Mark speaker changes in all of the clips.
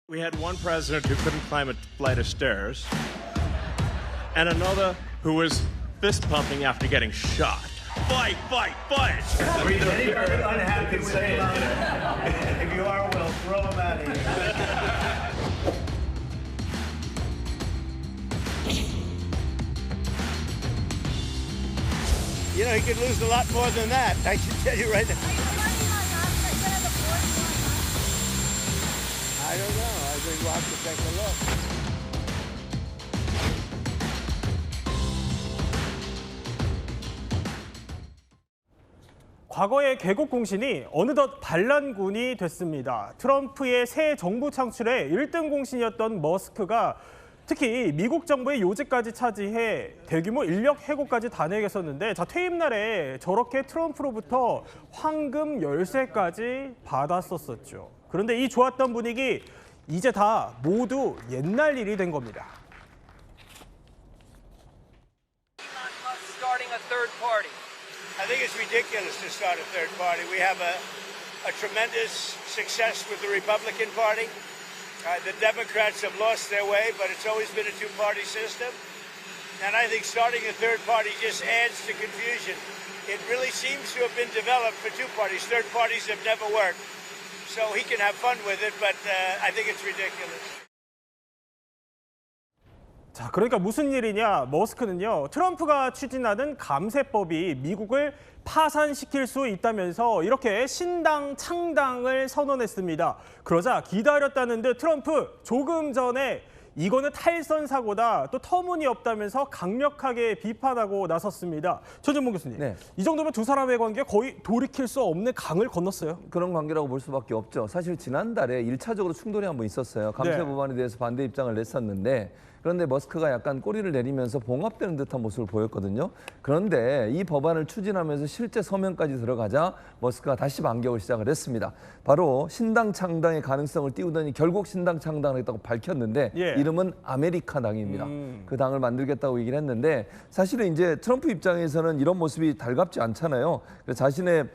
Speaker 1: We had one president who couldn't climb a flight of stairs, and another who was fist pumping after getting shot. Fight, fight, fight!
Speaker 2: Anybody unhappy with it? If you are, we'll throw them out of here. You know, he could lose a lot more than that. I can tell you right now. I don't know. I think we'll have to take a look.
Speaker 3: 과거의 개국 공신이 어느덧 반란군이 됐습니다. 트럼프의 새 정부 창출의 1등 공신이었던 머스크가 특히 미국 정부의 요직까지 차지해 대규모 인력 해고까지 단행했었는데 퇴임 날에 저렇게 트럼프로부터 황금 열쇠까지 받았었죠. 그런데 이 좋았던 분위기 이제 다 모두 옛날 일이 된 겁니다.
Speaker 2: I think it's ridiculous to start a third party. We have a tremendous success with the Republican Party. The Democrats have lost their way, but it's always been a two-party system. And I think starting a third party just adds to confusion. It really seems to have been developed for two parties. Third parties have never worked. So he can have fun with it, but I think it's ridiculous.
Speaker 3: 자, 그러니까 무슨 일이냐? 머스크는요, 트럼프가 추진하는 감세법이 미국을 파산시킬 수 있다면서 이렇게 신당 창당을 선언했습니다. 그러자 기다렸다는 듯 트럼프 조금 전에 이거는 탈선 사고다, 또 터무니없다면서 강력하게 비판하고 나섰습니다. 최전봉 교수님,
Speaker 4: 네.
Speaker 3: 이 정도면 두 사람의 관계 거의 돌이킬 수 없는 강을 건넜어요.
Speaker 4: 그런 관계라고 볼 수밖에 없죠. 사실 지난달에 1차적으로 충돌이 한번 있었어요. 감세
Speaker 3: 네.
Speaker 4: 법안에 대해서 반대 입장을 냈었는데 그런데 머스크가 약간 꼬리를 내리면서 봉합되는 듯한 모습을 보였거든요. 그런데 이 법안을 추진하면서 실제 서명까지 들어가자 머스크가 다시 반격을 시작을 했습니다. 바로 신당 창당의 가능성을 띄우더니 결국 신당 창당을 했다고 밝혔는데
Speaker 3: 예.
Speaker 4: 이름은 아메리카당입니다. 그 당을 만들겠다고 얘기를 했는데 사실은 이제 트럼프 입장에서는 이런 모습이 달갑지 않잖아요. 그래서 자신의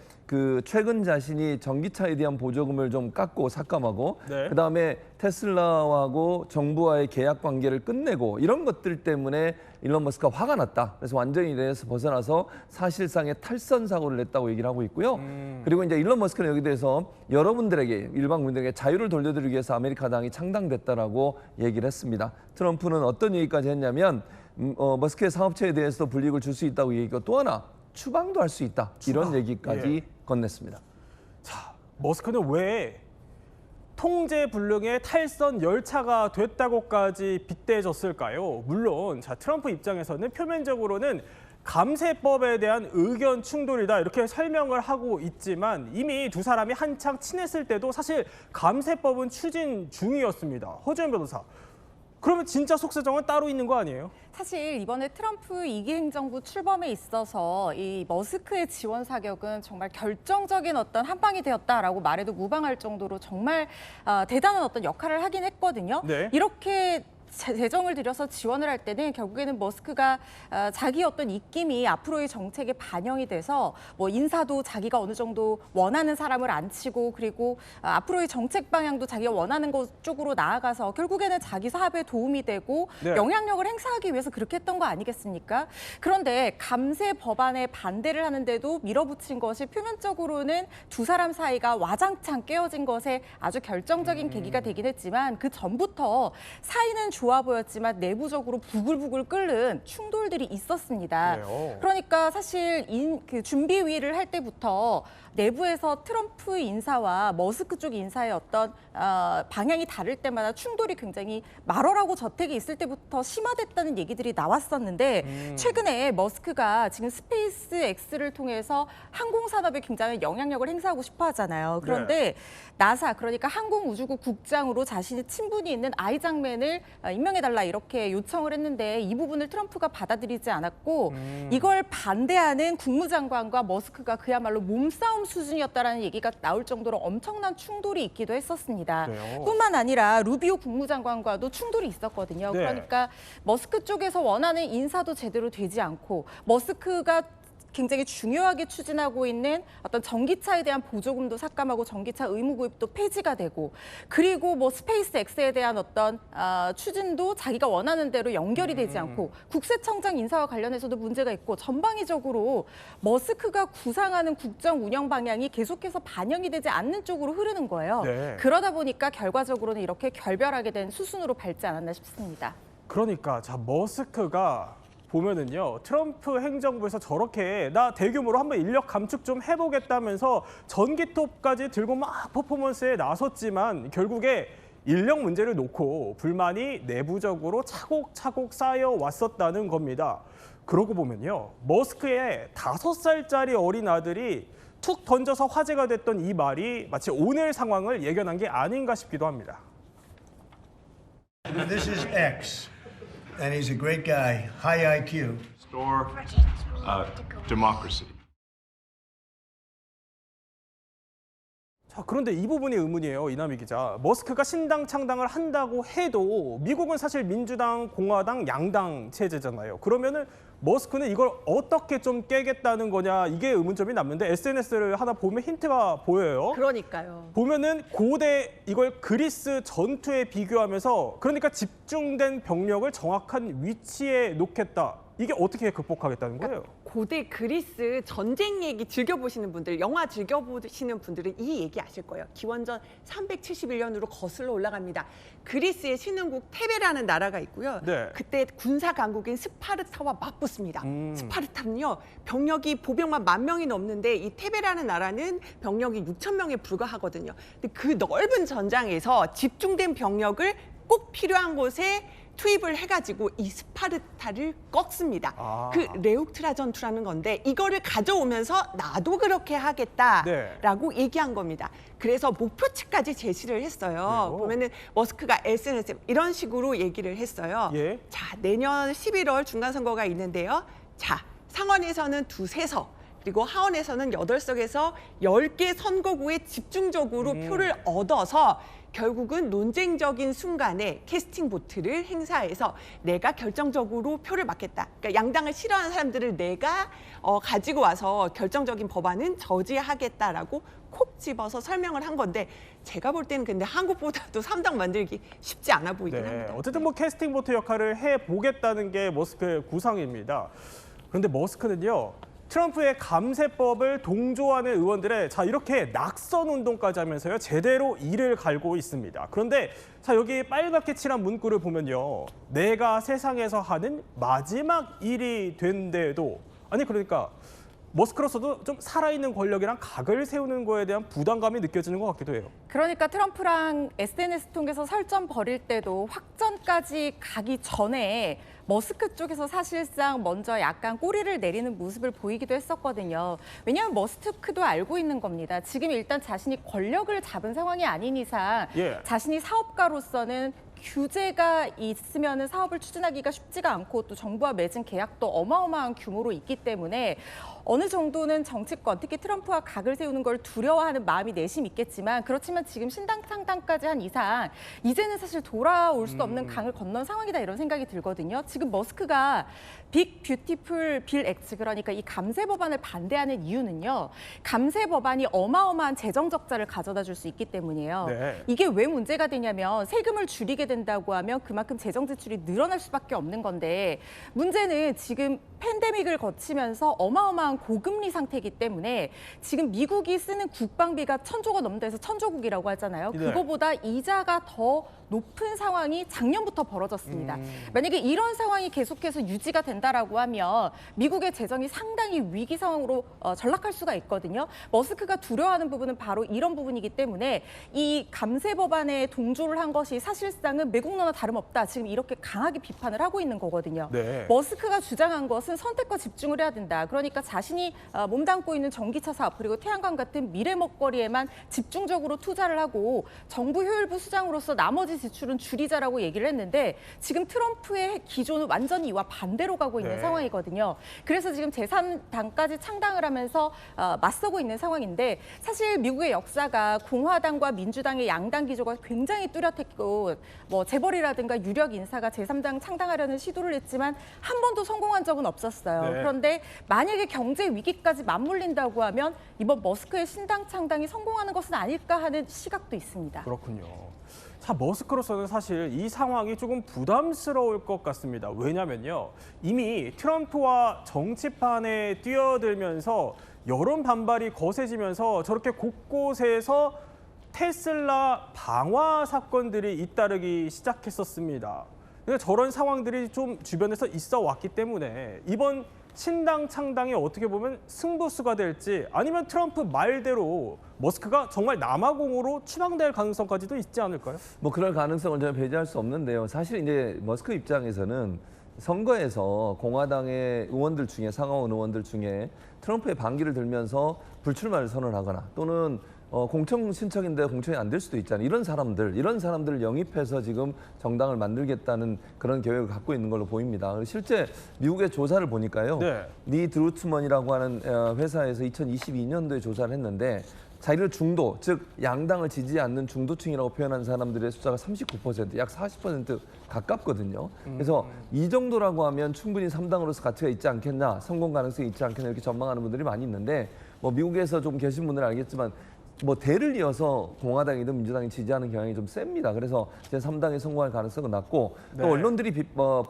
Speaker 4: 최근 자신이 전기차에 대한 보조금을 좀 깎고 삭감하고
Speaker 3: 네.
Speaker 4: 그다음에 테슬라하고 정부와의 계약 관계를 끝내고 이런 것들 때문에 일론 머스크가 화가 났다. 그래서 완전히 이래서 벗어나서 사실상의 탈선 사고를 냈다고 얘기를 하고 있고요. 그리고 이제 일론 머스크는 여기 대해서 여러분들에게 일반 국민들에게 자유를 돌려드리기 위해서 아메리카당이 창당됐다라고 얘기를 했습니다. 트럼프는 어떤 얘기까지 했냐면 머스크의 사업체에 대해서도 불이익을 줄 수 있다고 얘기하고 또 하나 추방도 할 수 있다. 이런 얘기까지
Speaker 3: 예.
Speaker 4: 건넸습니다.
Speaker 3: 자, 머스크는 왜 통제불능의 탈선 열차가 됐다고까지 빗대졌을까요? 물론 트럼프 입장에서는 표면적으로는 감세법에 대한 의견 충돌이다 이렇게 설명을 하고 있지만 이미 두 사람이 한창 친했을 때도 사실 감세법은 추진 중이었습니다. 허주연 변호사, 그러면 진짜 속사정은 따로 있는 거 아니에요?
Speaker 5: 사실 이번에 트럼프 2기 행정부 출범에 있어서 이 머스크의 지원 사격은 정말 결정적인 어떤 한 방이 되었다라고 말해도 무방할 정도로 정말 대단한 어떤 역할을 하긴 했거든요.
Speaker 3: 네.
Speaker 5: 이렇게 재정을 들여서 지원을 할 때는 결국에는 머스크가 자기 어떤 입김이 앞으로의 정책에 반영이 돼서 뭐 인사도 자기가 어느 정도 원하는 사람을 앉히고 그리고 앞으로의 정책 방향도 자기가 원하는 것 쪽으로 나아가서 결국에는 자기 사업에 도움이 되고
Speaker 3: 네.
Speaker 5: 영향력을 행사하기 위해서 그렇게 했던 거 아니겠습니까? 그런데 감세 법안에 반대를 하는데도 밀어붙인 것이 표면적으로는 두 사람 사이가 와장창 깨어진 것에 아주 결정적인 계기가 되긴 했지만 그 전부터 사이는 좋아 보였지만 내부적으로 부글부글 끓는 충돌들이 있었습니다.
Speaker 3: 그래요?
Speaker 5: 그러니까 사실 준비위를 할 때부터 내부에서 트럼프 인사와 머스크 쪽 인사의 어떤 방향이 다를 때마다 충돌이 굉장히 말어라고 저택에 있을 때부터 심화됐다는 얘기들이 나왔었는데 최근에 머스크가 지금 스페이스 X를 통해서 항공산업에 굉장히 영향력을 행사하고 싶어 하잖아요. 그런데 나사, 그러니까 항공우주국 국장으로 자신의 친분이 있는 아이 장맨을 임명해달라 이렇게 요청을 했는데 이 부분을 트럼프가 받아들이지 않았고 이걸 반대하는 국무장관과 머스크가 그야말로 몸싸움 수준이었다라는 얘기가 나올 정도로 엄청난 충돌이 있기도 했었습니다.
Speaker 3: 그래요?
Speaker 5: 뿐만 아니라 루비오 국무장관과도 충돌이 있었거든요.
Speaker 3: 네.
Speaker 5: 그러니까 머스크 쪽에서 원하는 인사도 제대로 되지 않고 머스크가 굉장히 중요하게 추진하고 있는 어떤 전기차에 대한 보조금도 삭감하고 전기차 의무 구입도 폐지가 되고 그리고 뭐 스페이스 X에 대한 어떤 추진도 자기가 원하는 대로 연결이 되지 않고 국세청장 인사와 관련해서도 문제가 있고 전방위적으로 머스크가 구상하는 국정 운영 방향이 계속해서 반영이 되지 않는 쪽으로 흐르는 거예요.
Speaker 3: 네.
Speaker 5: 그러다 보니까 결과적으로는 이렇게 결별하게 된 수순으로 밟지 않았나 싶습니다.
Speaker 3: 그러니까 자 머스크가 보면은요 트럼프 행정부에서 저렇게 나 대규모로 한번 인력 감축 좀 해보겠다면서 전기톱까지 들고 막 퍼포먼스에 나섰지만 결국에 인력 문제를 놓고 불만이 내부적으로 차곡차곡 쌓여왔었다는 겁니다. 그러고 보면요 머스크의 5살짜리 어린 아들이 툭 던져서 화제가 됐던 이 말이 마치 오늘 상황을 예견한 게 아닌가 싶기도 합니다.
Speaker 6: This is X, and he's a great guy, high IQ.
Speaker 1: Restore democracy.
Speaker 3: 자, 그런데 이 부분이 의문이에요, 이남희 기자. 머스크가 신당 창당을 한다고 해도 미국은 사실 민주당, 공화당, 양당 체제잖아요. 그러면은 머스크는 이걸 어떻게 좀 깨겠다는 거냐 이게 의문점이 남는데 SNS를 하나 보면 힌트가 보여요.
Speaker 5: 그러니까요.
Speaker 3: 보면은 고대 이걸 그리스 전투에 비교하면서 그러니까 집중된 병력을 정확한 위치에 놓겠다. 이게 어떻게 극복하겠다는 거예요?
Speaker 7: 고대 그리스 전쟁 얘기 즐겨보시는 분들, 영화 즐겨보시는 분들은 이 얘기 아실 거예요. 기원전 371년으로 거슬러 올라갑니다. 그리스의 신흥국 테베라는 나라가 있고요.
Speaker 3: 네.
Speaker 7: 그때 군사 강국인 스파르타와 맞붙습니다. 스파르타는요, 병력이 보병만 10,000명이 넘는데 이 테베라는 나라는 병력이 6,000명에 불과하거든요. 근데 그 넓은 전장에서 집중된 병력을 꼭 필요한 곳에 투입을 해가지고 이 스파르타를 꺾습니다. 그 레욱트라 전투라는 건데 이거를 가져오면서 나도 그렇게 하겠다라고 얘기한 겁니다. 그래서 목표치까지 제시를 했어요.
Speaker 3: 네.
Speaker 7: 보면은 머스크가 SNS 이런 식으로 얘기를 했어요.
Speaker 3: 예.
Speaker 7: 자, 내년 11월 중간선거가 있는데요. 자, 상원에서는 2~3석. 그리고 하원에서는 8석에서 10개 선거구에 집중적으로 표를 얻어서 결국은 논쟁적인 순간에 캐스팅 보트를 행사해서 내가 결정적으로 표를 받겠다. 그러니까 양당을 싫어하는 사람들을 내가 가지고 와서 결정적인 법안은 저지하겠다라고 콕 집어서 설명을 한 건데 제가 볼 때는 근데 한국보다도 3당 만들기 쉽지 않아 보이긴 합니다.
Speaker 3: 어쨌든 뭐 캐스팅 보트 역할을 해보겠다는 게 머스크의 구상입니다. 그런데 머스크는요. 트럼프의 감세법을 동조하는 의원들의 자 이렇게 낙선 운동까지 하면서요 제대로 이를 갈고 있습니다. 그런데 자 여기 빨갛게 칠한 문구를 보면요 내가 세상에서 하는 마지막 일이 된데도 아니 그러니까 머스크로서도 좀 살아있는 권력이랑 각을 세우는 거에 대한 부담감이 느껴지는 것 같기도 해요.
Speaker 5: 그러니까 트럼프랑 SNS 통해서 설전 벌일 때도 확전까지 가기 전에 머스크 쪽에서 사실상 먼저 약간 꼬리를 내리는 모습을 보이기도 했었거든요. 왜냐하면 머스크도 알고 있는 겁니다. 지금 일단 자신이 권력을 잡은 상황이 아닌 이상 자신이 사업가로서는 규제가 있으면 사업을 추진하기가 쉽지가 않고 또 정부와 맺은 계약도 어마어마한 규모로 있기 때문에 어느 정도는 정치권, 특히 트럼프와 각을 세우는 걸 두려워하는 마음이 내심 있겠지만 그렇지만 지금 신당 창당까지 한 이상 이제는 사실 돌아올 수 없는 강을 건넌 상황이다 이런 생각이 들거든요. 지금 머스크가 빅 뷰티풀 빌 액트 그러니까 이 감세 법안을 반대하는 이유는요. 감세 법안이 어마어마한 재정 적자를 가져다 줄 수 있기 때문이에요.
Speaker 3: 네.
Speaker 5: 이게 왜 문제가 되냐면 세금을 줄이게 된다고 하면 그만큼 재정 지출이 늘어날 수밖에 없는 건데 문제는 지금 팬데믹을 거치면서 어마어마한 고금리 상태이기 때문에 지금 미국이 쓰는 국방비가 1,000조가 넘는다 해서 천조국이라고 하잖아요. 그거보다 이자가 더 높은 상황이 작년부터 벌어졌습니다. 만약에 이런 상황이 계속해서 유지가 된다라고 하면 미국의 재정이 상당히 위기 상황으로 전락할 수가 있거든요. 머스크가 두려워하는 부분은 바로 이런 부분이기 때문에 이 감세 법안에 동조를 한 것이 사실상은 매국노나 다름없다. 지금 이렇게 강하게 비판을 하고 있는 거거든요.
Speaker 3: 네.
Speaker 5: 머스크가 주장한 것은 선택과 집중을 해야 된다. 그러니까 자신이 몸담고 있는 전기차 사업 그리고 태양광 같은 미래 먹거리에만 집중적으로 투자를 하고 정부 효율부 수장으로서 나머지 지출은 줄이자라고 얘기를 했는데 지금 트럼프의 기조는 완전히 이와 반대로 가고 있는 상황이거든요. 그래서 지금 제3당까지 창당을 하면서 맞서고 있는 상황인데 사실 미국의 역사가 공화당과 민주당의 양당 기조가 굉장히 뚜렷했고 뭐 재벌이라든가 유력 인사가 제3당 창당하려는 시도를 했지만 한 번도 성공한 적은 없습니다. 없었어요.
Speaker 3: 네.
Speaker 5: 그런데 만약에 경제 위기까지 맞물린다고 하면 이번 머스크의 신당 창당이 성공하는 것은 아닐까 하는 시각도 있습니다.
Speaker 3: 그렇군요. 자, 머스크로서는 사실 이 상황이 조금 부담스러울 것 같습니다. 왜냐면요. 이미 트럼프와 정치판에 뛰어들면서 여론 반발이 거세지면서 저렇게 곳곳에서 테슬라 방화 사건들이 잇따르기 시작했었습니다. 그러니까 저런 상황들이 좀 주변에서 있어 왔기 때문에 이번 신당 창당이 어떻게 보면 승부수가 될지 아니면 트럼프 말대로 머스크가 정말 남아공으로 추방될 가능성까지도 있지 않을까요?
Speaker 4: 뭐 그럴 가능성을 저는 배제할 수 없는데요. 사실 이제 머스크 입장에서는 선거에서 공화당의 의원들 중에 상하원 의원들 중에 트럼프의 반기를 들면서 불출마를 선언하거나 또는 공청 신청인데 공청이 안 될 수도 있잖아요. 이런 사람들을 영입해서 지금 정당을 만들겠다는 그런 계획을 갖고 있는 걸로 보입니다. 실제 미국의 조사를 보니까요.
Speaker 3: 네.
Speaker 4: 니 드루트먼이라고 하는 회사에서 2022년도에 조사를 했는데 자기를 중도, 즉 양당을 지지하지 않는 중도층이라고 표현한 사람들의 숫자가 39%, 약 40% 가깝거든요. 그래서 이 정도라고 하면 충분히 3당으로서 가치가 있지 않겠나, 성공 가능성이 있지 않겠나 이렇게 전망하는 분들이 많이 있는데 뭐 미국에서 좀 계신 분들은 알겠지만 뭐 대를 이어서 공화당이든 민주당이 지지하는 경향이 좀 셉니다. 그래서 제3당이 성공할 가능성은 낮고 또
Speaker 3: 네.
Speaker 4: 언론들이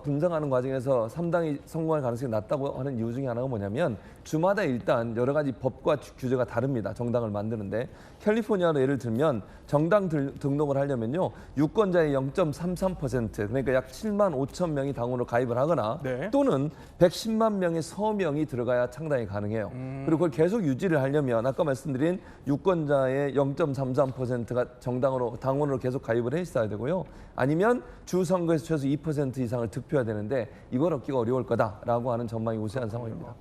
Speaker 4: 분석하는 과정에서 3당이 성공할 가능성이 낮다고 하는 이유 중에 하나가 뭐냐면 주마다 일단 여러 가지 법과 규제가 다릅니다. 정당을 만드는데 캘리포니아로 예를 들면 정당 등록을 하려면요. 유권자의 0.33% 그러니까 약 7만 5천 명이 당원으로 가입을 하거나
Speaker 3: 네.
Speaker 4: 또는 110만 명의 서명이 들어가야 창당이 가능해요. 그리고 그걸 계속 유지를 하려면 아까 말씀드린 유권자의 0.33%가 정당으로 당원으로 계속 가입을 해 있어야 되고요. 아니면 주 선거에서 최소 2% 이상을 득표해야 되는데 이걸 얻기가 어려울 거다라고 하는 전망이 우세한 상황입니다.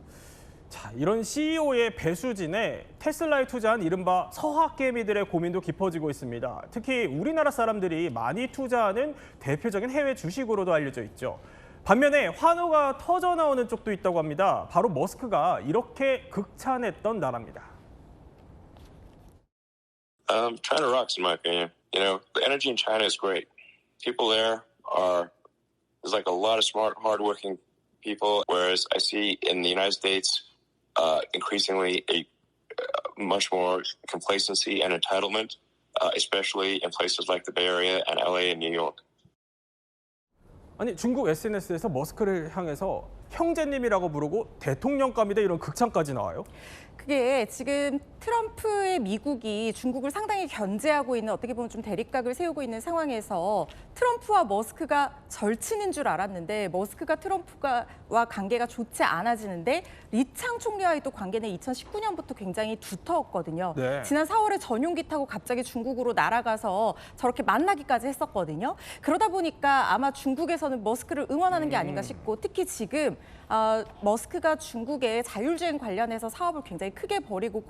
Speaker 3: 자, 이런 CEO의 배수진에 테슬라에 투자한 이른바 서학개미들의 고민도 깊어지고 있습니다. 특히 우리나라 사람들이 많이 투자하는 대표적인 해외 주식으로도 알려져 있죠. 반면에 환호가 터져나오는 쪽도 있다고 합니다. 바로 머스크가 이렇게 극찬했던 나라입니다.
Speaker 8: China rocks, in my opinion. You know, the energy in China is great. People there's like a lot of smart, hardworking people, whereas I see in the United States increasingly a much more complacency and entitlement, especially in places like the Bay Area and LA and New York.
Speaker 3: 아니, 중국 SNS에서 머스크를 향해서 형제님이라고 부르고 대통령감이다 이런 극찬까지 나와요?
Speaker 5: 그게 지금 트럼프의 미국이 중국을 상당히 견제하고 있는 어떻게 보면 좀 대립각을 세우고 있는 상황에서 트럼프와 머스크가 절친인 줄 알았는데 머스크가 트럼프와 관계가 좋지 않아지는데 리창 총리와의 또 관계는 2019년부터 굉장히 두터웠거든요.
Speaker 3: 네.
Speaker 5: 지난 4월에 전용기 타고 갑자기 중국으로 날아가서 저렇게 만나기까지 했었거든요. 그러다 보니까 아마 중국에서는 머스크를 응원하는 게 아닌가 싶고 특히 지금 머스크가 중국의 자율주행 관련해서 사업을 굉장히 크게 벌이고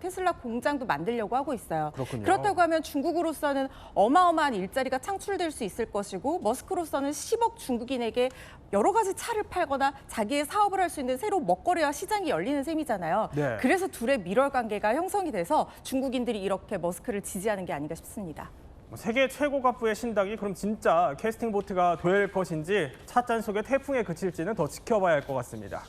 Speaker 5: 테슬라 공장도 만들려고 하고 있어요.
Speaker 3: 그렇군요.
Speaker 5: 그렇다고 하면 중국으로서는 어마어마한 일자리가 창출될 수 있을 것이고 머스크로서는 10억 중국인에게 여러 가지 차를 팔거나 자기의 사업을 할 수 있는 새로운 먹거리와 시장이 열리는 셈이잖아요.
Speaker 3: 네.
Speaker 5: 그래서 둘의 밀월 관계가 형성이 돼서 중국인들이 이렇게 머스크를 지지하는 게 아닌가 싶습니다.
Speaker 3: 세계 최고 갑부의 신당이 그럼 진짜 캐스팅 보트가 될 것인지 찻잔 속의 태풍에 그칠지는 더 지켜봐야 할 것 같습니다.